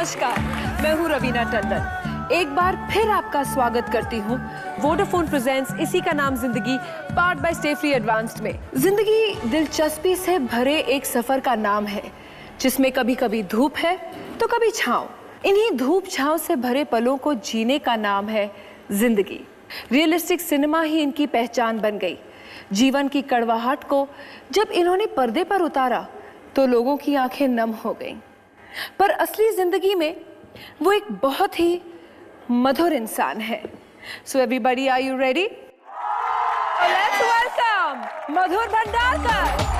नमस्कार, मैं हूँ रवीना टंडन। एक बार फिर आपका स्वागत करती हूँ वोडाफोन प्रेजेंट्स इसी का नाम जिंदगी part by stay free advanced में। जिंदगी दिलचस्पी से भरे एक सफर का नाम है जिसमें कभी कभी धूप है तो कभी छांव। इन्हीं धूप छांव से भरे पलों को जीने का नाम है जिंदगी। रियलिस्टिक सिनेमा ही इनकी पहचान बन गई। जीवन की कड़वाहट को जब इन्होंने पर्दे पर उतारा तो लोगों की आंखें नम हो गईं। पर असली जिंदगी में वो एक बहुत ही मधुर इंसान है। So everybody, are you ready? Let's welcome Madhur Bhandarkar.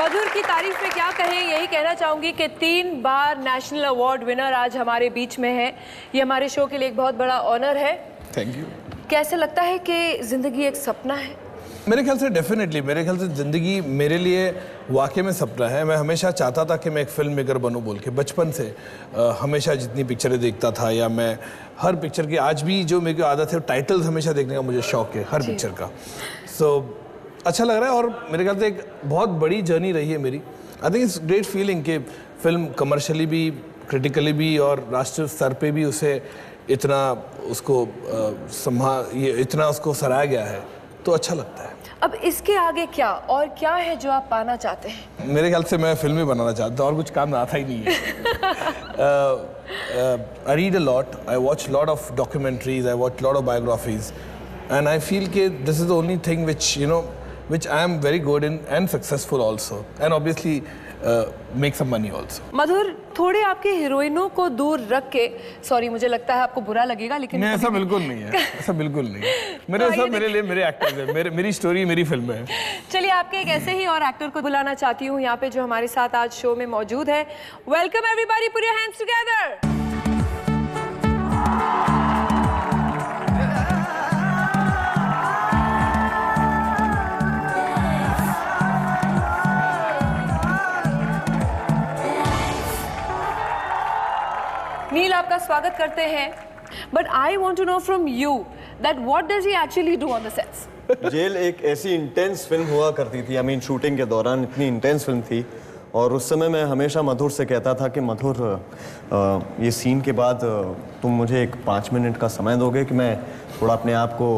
Madhur की तारीफ में क्या कहें, यही कहना चाहूंगी कि 3 बार नेशनल अवार्ड विनर आज हमारे बीच में है। ये हमारे शो के लिए एक बहुत बड़ा ऑनर है। Thank you. कैसे लगता है कि जिंदगी एक सपना है? मेरे ख्याल से डेफिनेटली, मेरे ख्याल से ज़िंदगी मेरे लिए वाकई में सपना है। मैं हमेशा चाहता था कि मैं एक फिल्म मेकर बनूं बोल के, बचपन से हमेशा जितनी पिक्चरें देखता था या मैं हर पिक्चर की, आज भी जो मेरी आदत है टाइटल्स हमेशा देखने का मुझे शौक है हर पिक्चर का। सो अच्छा लग रहा है और मेरे ख्याल से एक बहुत बड़ी जर्नी रही है मेरी। I think it's great feeling कि फिल्म कमर्शियली भी, क्रिटिकली भी और राष्ट्रीय स्तर पे भी उसे इतना उसको इतना उसको सराहा गया है, तो अच्छा लगता है। अब इसके आगे क्या और क्या है जो आप पाना चाहते हैं? मेरे ख्याल से मैं फिल्में बनाना चाहता हूँ और कुछ काम आता ही नहीं है। I read a lot, I watch lot of documentaries, I watch lot of biographies and I feel कि this is the only thing which I am very good in and successful also, and obviously make some money also. मधुर, थोड़े आपके हीरोइनों को दूर रख के, sorry मुझे लगता है आपको बुरा लगेगा लेकिन नहीं, ऐसा बिल्कुल नहीं है, ऐसा बिल्कुल नहीं है। मेरे लिए मेरे एक्टर्स हैं, मेरी स्टोरी मेरी फिल्म है। चलिए आपके एक ऐसे ही और एक्टर को बुलाना चाहती हूँ यहाँ पे जो हमारे साथ आज शो में मौजूद है। Welcome everybody, put your hands together. Neel, आपका स्वागत करते हैं। But I want to know from you that what does he actually do on the sets? Jail एक ऐसी इंटेंस फिल्म हुआ करती थी। शूटिंग के दौरान इतनी इंटेंस फिल्म थी और उस समय मैं हमेशा मधुर से कहता था कि मधुर, ये सीन के बाद तुम मुझे एक 5 मिनट का समय दोगे कि मैं थोड़ा अपने आप को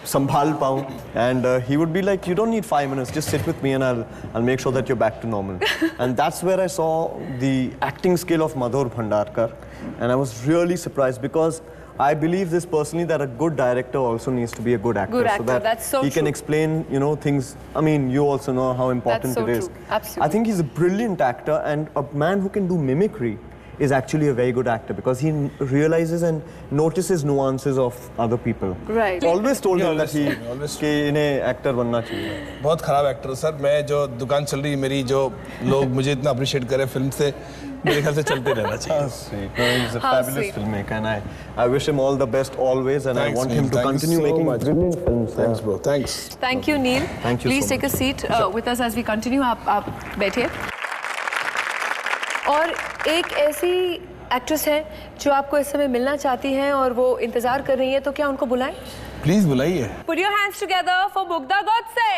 संभाल पाऊँ। And he would be like, you don't need 5 minutes, just sit with me and I'll make sure that you're back to normal. And that's where I saw the acting skill of Madhur Bhandarkar, and I was really surprised because I believe this personally that a good director also needs to be a good actor. Good actor, so that that's so he can explain, things. You also know how important That's so it is. true. Absolutely. I think he's a brilliant actor, and a man who can do mimicry is actually a very good actor because he realizes and notices nuances of other people. Right. Always told him that कि इन्हें actor बनना चाहिए। बहुत खराब actor हूँ sir मैं। जो दुकान चल रही है मेरी, जो लोग मुझे इतना अप्रिशिएट करें फिल्म से, मेरे ख्याल से चलते रहना चाहिए। Sweet. No, he's a fabulous filmmaker, and I wish him all the best always, and Thanks, I want Neil. him to Thanks continue so making much. brilliant films. Thanks bro, thanks. Thank you, Neil. Thank you Please so take a seat with us as we continue. आप बैठिए। और एक ऐसी actress है जो आपको इस समय मिलना चाहती हैं और वो इंतजार कर रही है, तो क्या उनको बुलाएं? प्लीज बुलाइए। Put your hands together for Mugdha Godse.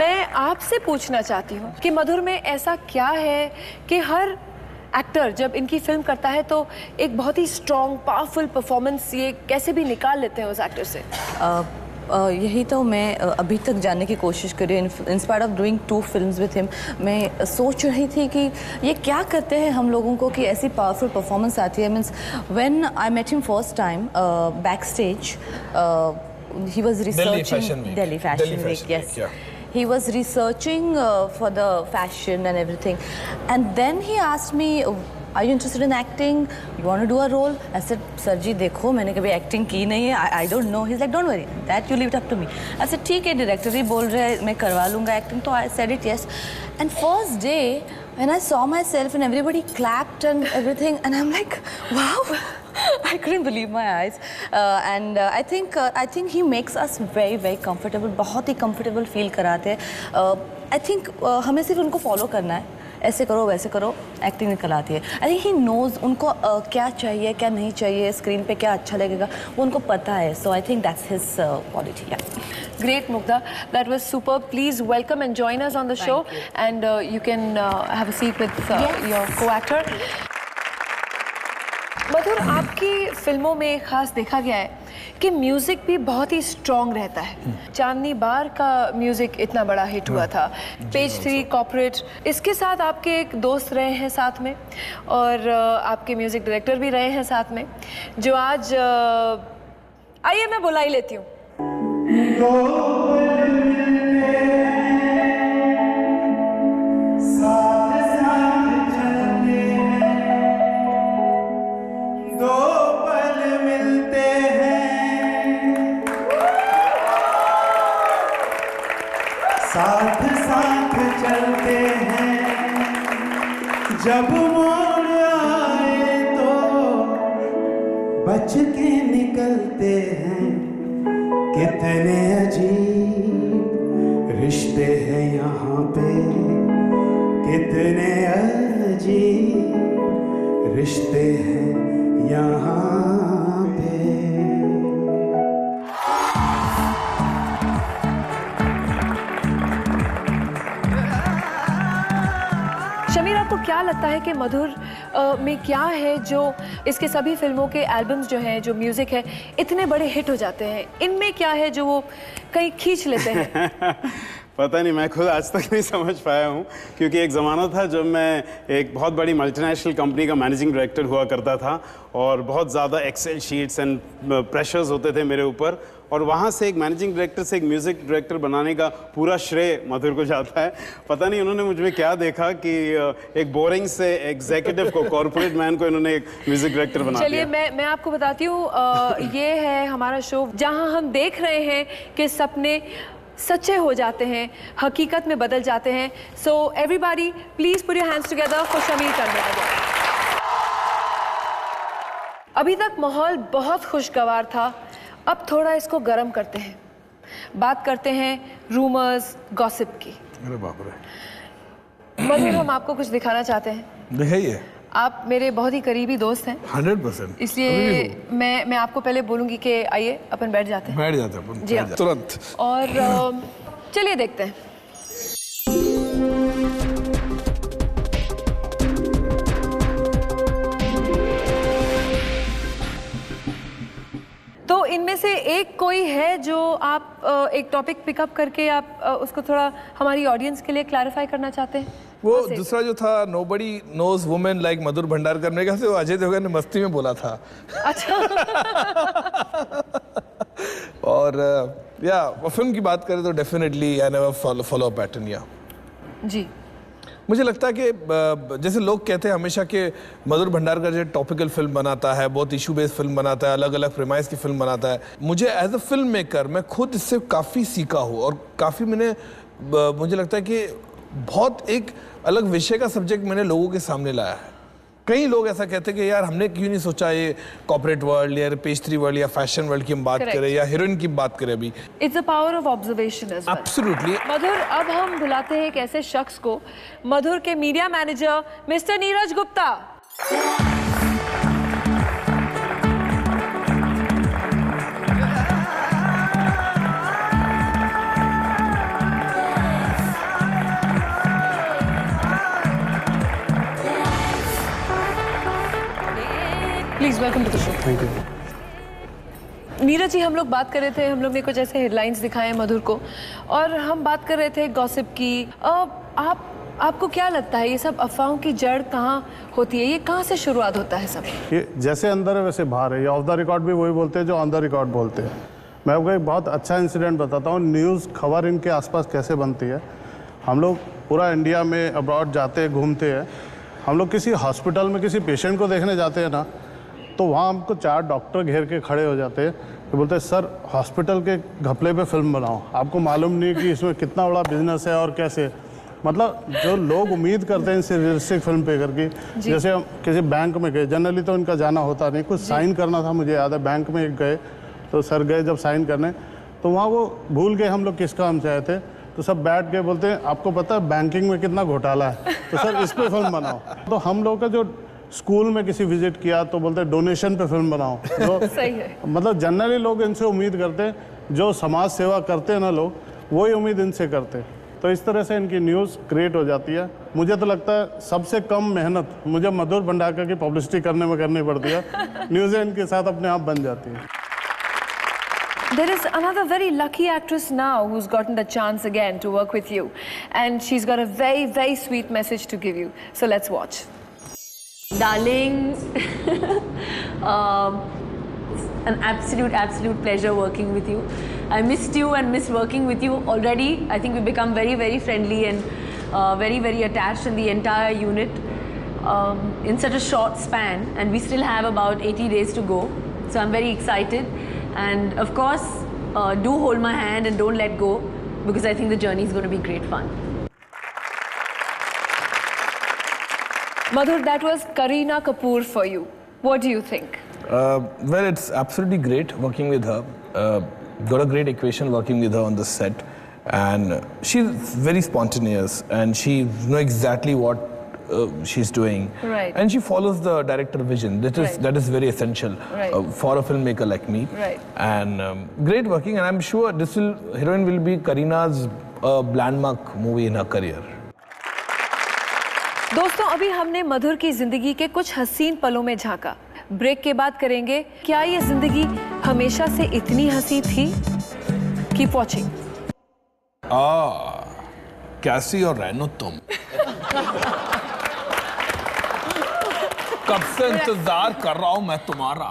मैं आपसे पूछना चाहती हूँ कि मधुर में ऐसा क्या है कि हर एक्टर जब इनकी फिल्म करता है तो एक बहुत ही स्ट्रॉन्ग पावरफुल परफॉर्मेंस ये कैसे भी निकाल लेते हैं उस एक्टर से? यही तो मैं अभी तक जानने की कोशिश कर रही हूँ। In spite of doing 2 films with him, मैं सोच रही थी कि ये क्या करते हैं हम लोगों को कि ऐसी पावरफुल परफॉर्मेंस आती है। Means when I met him first time back stage, he was researching Delhi Fashion Week, yes. Yeah. He was researching for the fashion and everything, and then he asked me, are you interested in acting, you want to do a role? I said sir ji देखो मैंने कभी acting की नहीं है, I don't know. He is like don't worry that, you leave it up to me. I said ठीक है, director ही बोल रहे हैं मैं करवा लूँगा एक्टिंग, तो I said it yes. And first day when I saw myself and everybody clapped and everything, and I'm like, wow, I couldn't believe my eyes. And I think he makes us very, very comfortable. बहुत ही comfortable feel कराते हैं. I think हमें सिर्फ उनको follow करना है. ऐसे करो वैसे करो, एक्टिंग निकल आती है। आई थिंक ही नोज उनको क्या चाहिए क्या नहीं चाहिए, स्क्रीन पे क्या अच्छा लगेगा वो उनको पता है। So I think that's his quality. Great, Mugdha. That was superb. Please welcome and join us on the show. And you can have a seat with your co-actor. मधुर, आपकी फिल्मों में खास देखा गया है कि म्यूजिक भी बहुत ही स्ट्रॉन्ग रहता है। चांदनी बार का म्यूजिक इतना बड़ा हिट हुआ था, पेज 3, कॉर्पोरेट, इसके साथ आपके एक दोस्त रहे हैं साथ में, और आपके म्यूजिक डायरेक्टर भी रहे हैं साथ में, जो आज आइए मैं बुला ही लेती हूँ। साथ साथ चलते हैं, जब मोड़ आए तो बच के निकलते हैं। कितने अजीब रिश्ते हैं यहाँ पे, कितने अजीब रिश्ते हैं यहाँ पे। शमीर, आपको क्या लगता है कि मधुर में क्या है जो इसके सभी फिल्मों के एल्बम्स जो हैं, जो म्यूजिक है, इतने बड़े हिट हो जाते हैं? इनमें क्या है जो वो कहीं खींच लेते हैं? पता नहीं, मैं खुद आज तक नहीं समझ पाया हूँ, क्योंकि एक ज़माना था जब मैं एक बहुत बड़ी मल्टीनेशनल कंपनी का मैनेजिंग डायरेक्टर हुआ करता था, और बहुत ज़्यादा एक्सेल शीट्स एंड प्रेशर्स होते थे मेरे ऊपर, और वहाँ से एक मैनेजिंग डायरेक्टर से एक म्यूज़िक डायरेक्टर बनाने का पूरा श्रेय मधुर को जाता है। पता नहीं उन्होंने मुझ में क्या देखा कि एक बोरिंग से एग्जीक्यूटिव को, कॉर्पोरेट मैन को इन्होंने एक म्यूज़िक डायरेक्टर बना दिया। चलिए मैं आपको बताती हूँ, ये है हमारा शो जहाँ हम देख रहे हैं कि सपने सच्चे हो जाते हैं, हकीकत में बदल जाते हैं। So everybody please put your hands together for Shamir Tandon. अभी तक माहौल बहुत खुशगवार था, अब थोड़ा इसको गर्म करते हैं, बात करते हैं रूमर्स, गॉसिप की। अरे बाप रे। मधुर, हम आपको कुछ दिखाना चाहते हैं। दिखाइए। आप मेरे बहुत ही करीबी दोस्त हैं। 100%। इसलिए मैं आपको पहले बोलूंगी कि आइए अपन बैठ जाते हैं। बैठ जाते हैं अपन, जी हाँ। तुरंत। और चलिए देखते हैं। तो इनमें से एक कोई है जो आप एक टॉपिक पिकअप करके आप उसको थोड़ा हमारी ऑडियंस के लिए क्लैरिफाई करना चाहते हैं? वो दूसरा जो था, नोबडी नोज वुमेन लाइक मधुर भंडारकर, मेरे ख्याल से वो अजय देवगन ने मस्ती में बोला था। अच्छा। और या फिल्म की बात करें तो definitely I never follow pattern. या जी, मुझे लगता है कि जैसे लोग कहते हैं हमेशा कि मधुर भंडारकर जो टॉपिकल फिल्म बनाता है, बहुत इशू बेस्ड फिल्म बनाता है, अलग अलग प्रेमाइज की फिल्म बनाता है, मुझे एज अ फिल्म मेकर मैं खुद इससे काफ़ी सीखा हूँ, और काफ़ी मुझे लगता है कि बहुत एक अलग विषय का सब्जेक्ट मैंने लोगों के सामने लाया है। कई लोग ऐसा कहते हैं कि यार हमने क्यों नहीं सोचा ये कॉर्पोरेट वर्ल्ड या पेस्ट्री वर्ल्ड या फैशन वर्ल्ड की हम बात करें, या हीरोइन की बात करें। अभी it's a power of observation as well. Absolutely. Madhur, अब हम बुलाते हैं एक ऐसे शख्स को, मधुर के media manager mister Neeraj Gupta. Please welcome to the show. Thank you. Neeraj ji, हम लोग बात कर रहे थे, हम लोग ने कुछ ऐसे हेडलाइंस दिखाए मधुर को, और हम बात कर रहे थे गॉसिप की। आपको क्या लगता है ये सब अफवाहों की जड़ कहाँ होती है? ये कहाँ से शुरुआत होता है सब? ये जैसे अंदर है वैसे बाहर है। ये ऑफ द रिकॉर्ड भी वही बोलते हैं जो ऑन द रिकॉर्ड बोलते हैं। मैं आपको एक बहुत अच्छा इंसिडेंट बताता हूँ। न्यूज़ खबर इनके आसपास कैसे बनती है। हम लोग पूरा इंडिया में अब्रॉड जाते हैं, घूमते हैं, हम लोग किसी हॉस्पिटल में किसी पेशेंट को देखने जाते हैं ना, तो वहाँ हमको 4 डॉक्टर घेर के खड़े हो जाते हैं, तो बोलते हैं सर हॉस्पिटल के घपले पे फिल्म बनाओ, आपको मालूम नहीं कि इसमें कितना बड़ा बिजनेस है और कैसे। मतलब जो लोग उम्मीद करते हैं इनसे रियलिस्टिक फिल्म पे करके, जैसे हम किसी बैंक में गए, जनरली तो इनका जाना होता नहीं, कुछ साइन करना था, मुझे याद है बैंक में गए तो सर गए जब साइन करने, तो वहाँ वो भूल गए हम लोग किस काम से आए थे, तो सब बैठ के बोलते हैं आपको पता है बैंकिंग में कितना घोटाला है, तो सर इस पे फिल्म बनाओ। तो हम लोग का जो स्कूल में किसी विजिट किया तो बोलते हैं डोनेशन पे फिल्म बनाओ। तो सही है। मतलब जनरली लोग इनसे उम्मीद करते हैं, जो समाज सेवा करते हैं ना लोग, वही उम्मीद इनसे करते हैं। तो इस तरह से इनकी न्यूज़ क्रिएट हो जाती है। मुझे तो लगता है सबसे कम मेहनत मुझे मधुर भंडारकर की पब्लिसिटी करने में करनी पड़ती है, न्यूज़ें इनके साथ अपने आप बन जाती हैं। There is another very lucky actress now who's gotten the chance again to work with you, and she's got a very, very sweet message to give you. So let's watch. Darling, an absolute pleasure working with you. I missed you and miss working with you already. I think we've become very, very friendly and very, very attached in the entire unit in such a short span, and we still have about 80 days to go. So I'm very excited, and of course, do hold my hand and don't let go, because I think the journey is going to be great fun. Madhur, that was Kareena Kapoor for you. What do you think? Well, it's absolutely great working with her. Got a great equation working with her on the set, and she's very spontaneous, and she knows exactly what she's doing, Right. and she follows the director vision. That is very essential Right. for a filmmaker like me. Right. And great working, and I'm sure heroine will be Kareena's landmark movie in her career. दोस्तों, अभी हमने मधुर की जिंदगी के कुछ हसीन पलों में झांका। ब्रेक के बाद करेंगे, क्या ये जिंदगी हमेशा से इतनी हंसी थी? Keep watching. कैसी और रैनो तुम कब से इंतजार कर रहा हूं मैं तुम्हारा।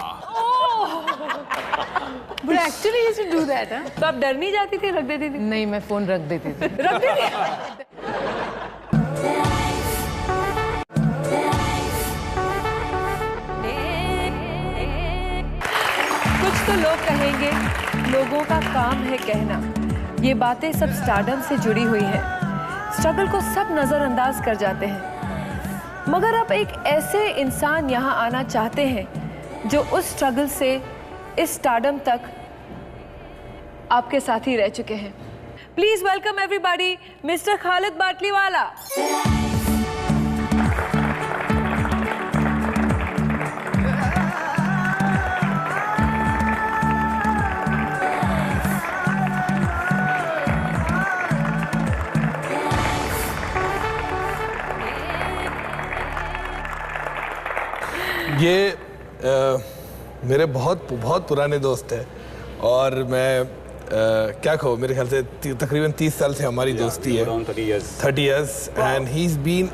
But actually you should do that, huh? तो आप डर नहीं जाती थी, रख देती थी? नहीं, मैं फ़ोन रख देती थी। रख देती थी? कुछ तो लोग कहेंगे, लोगों का काम है कहना, ये बातें सब स्टारडम से जुड़ी हुई हैं। स्ट्रगल को सब नजरअंदाज कर जाते हैं, मगर अब एक ऐसे इंसान यहाँ आना चाहते हैं जो उस स्ट्रगल से इस स्टारडम तक आपके साथ ही रह चुके हैं। Please welcome everybody mister Khalid Batliwala. ये मेरे बहुत पुराने दोस्त हैं, और मैं क्या कहूँ, मेरे ख्याल से तकरीबन 30 साल से हमारी दोस्ती है। 30 years, and he's been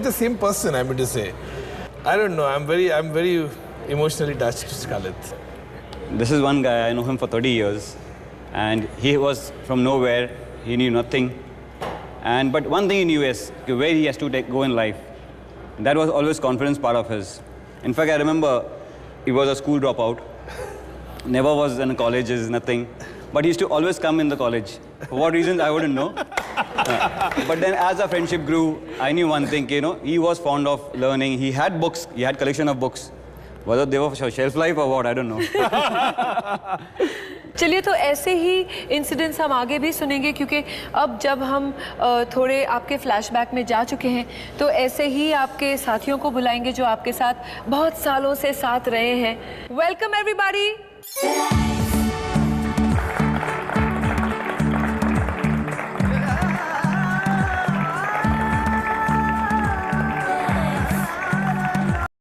the same person. I mean to say, I don't know. I'm very emotionally attached to Khalid. This is one guy, I know him for 30 years, and he was from nowhere. He knew nothing, but one thing he knew is where he has to go in life. That was always confidence part of his. In fact, I remember he was a school dropout. Never was in colleges, nothing. But he used to always come in the college. For what reasons, I wouldn't know. But then as our friendship grew, I knew one thing, he was fond of learning. He had books, he had collection of books. Whether they were shelf life or what, I don't know. चलिए, तो ऐसे ही incidents हम आगे भी सुनेंगे, क्योंकि अब जब हम थोड़े आपके फ्लैशबैक में जा चुके हैं, तो ऐसे ही आपके साथियों को बुलाएंगे जो आपके साथ बहुत सालों से साथ रहे हैं। Welcome everybody.